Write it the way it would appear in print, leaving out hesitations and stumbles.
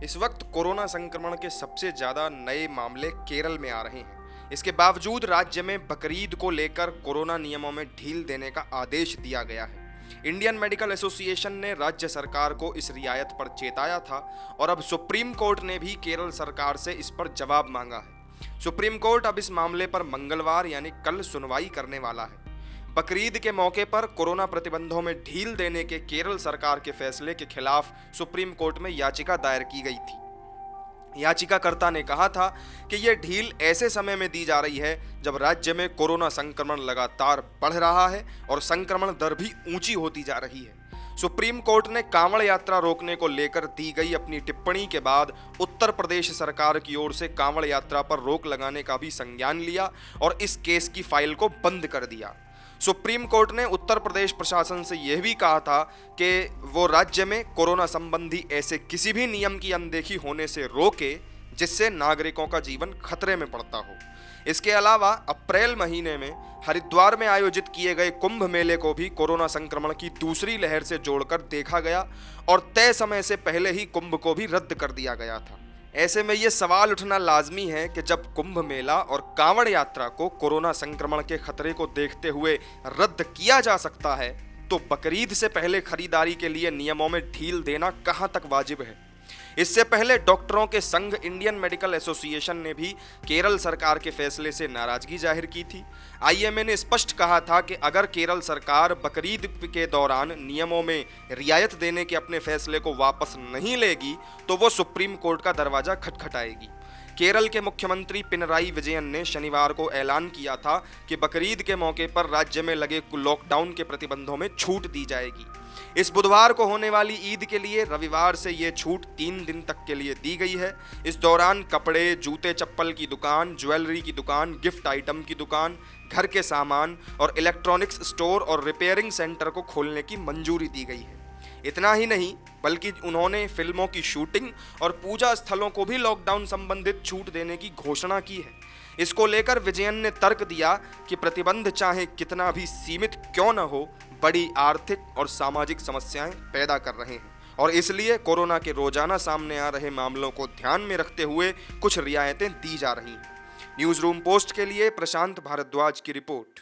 इस वक्त कोरोना संक्रमण के सबसे ज्यादा नए मामले केरल में आ रहे हैं। इसके बावजूद राज्य में बकरीद को लेकर कोरोना नियमों में ढील देने का आदेश दिया गया है। इंडियन मेडिकल एसोसिएशन ने राज्य सरकार को इस रियायत पर चेताया था और अब सुप्रीम कोर्ट ने भी केरल सरकार से इस पर जवाब मांगा है। सुप्रीम कोर्ट अब इस मामले पर मंगलवार यानी कल सुनवाई करने वाला है। बकरीद के मौके पर कोरोना प्रतिबंधों में ढील देने के केरल सरकार के फैसले के खिलाफ सुप्रीम कोर्ट में याचिका दायर की गई थी। याचिकाकर्ता ने कहा था कि यह ढील ऐसे समय में दी जा रही है जब राज्य में कोरोना संक्रमण लगातार बढ़ रहा है और संक्रमण दर भी ऊंची होती जा रही है। सुप्रीम कोर्ट ने कांवड़ यात्रा रोकने को लेकर दी गई अपनी टिप्पणी के बाद उत्तर प्रदेश सरकार की ओर से कांवड़ यात्रा पर रोक लगाने का भी संज्ञान लिया और इस केस की फाइल को बंद कर दिया। सुप्रीम कोर्ट ने उत्तर प्रदेश प्रशासन से यह भी कहा था कि वो राज्य में कोरोना संबंधी ऐसे किसी भी नियम की अनदेखी होने से रोके जिससे नागरिकों का जीवन खतरे में पड़ता हो। इसके अलावा अप्रैल महीने में हरिद्वार में आयोजित किए गए कुंभ मेले को भी कोरोना संक्रमण की दूसरी लहर से जोड़कर देखा गया और तय समय से पहले ही कुंभ को भी रद्द कर दिया गया था। ऐसे में ये सवाल उठना लाजमी है कि जब कुंभ मेला और कांवड़ यात्रा को कोरोना संक्रमण के खतरे को देखते हुए रद्द किया जा सकता है, तो बकरीद से पहले खरीदारी के लिए नियमों में ढील देना कहां तक वाजिब है। इससे पहले डॉक्टरों के संघ इंडियन मेडिकल एसोसिएशन ने भी केरल सरकार के फैसले से नाराजगी जाहिर की थी। आईएमए ने स्पष्ट कहा था कि अगर केरल सरकार बकरीद के दौरान नियमों में रियायत देने के अपने फैसले को वापस नहीं लेगी तो वो सुप्रीम कोर्ट का दरवाजा खटखटाएगी। केरल के मुख्यमंत्री पिनराई विजयन ने शनिवार को ऐलान किया था कि बकरीद के मौके पर राज्य में लगे लॉकडाउन के प्रतिबंधों में छूट दी जाएगी। इस बुधवार को होने वाली ईद के लिए रविवार से ये छूट 3 दिन तक के लिए दी गई है। इस दौरान कपड़े, जूते चप्पल की दुकान, ज्वेलरी की दुकान, गिफ्ट आइटम की दुकान, घर के सामान और इलेक्ट्रॉनिक्स स्टोर और रिपेयरिंग सेंटर को खोलने की मंजूरी दी गई है। इतना ही नहीं बल्कि उन्होंने फिल्मों की शूटिंग और पूजा स्थलों को भी लॉकडाउन संबंधित छूट देने की घोषणा की है। इसको लेकर विजयन ने तर्क दिया कि प्रतिबंध चाहे कितना भी सीमित क्यों न हो, बड़ी आर्थिक और सामाजिक समस्याएं पैदा कर रहे हैं और इसलिए कोरोना के रोजाना सामने आ रहे मामलों को ध्यान में रखते हुए कुछ रियायतें दी जा रही हैं। न्यूज़ रूम पोस्ट के लिए प्रशांत भारद्वाज की रिपोर्ट।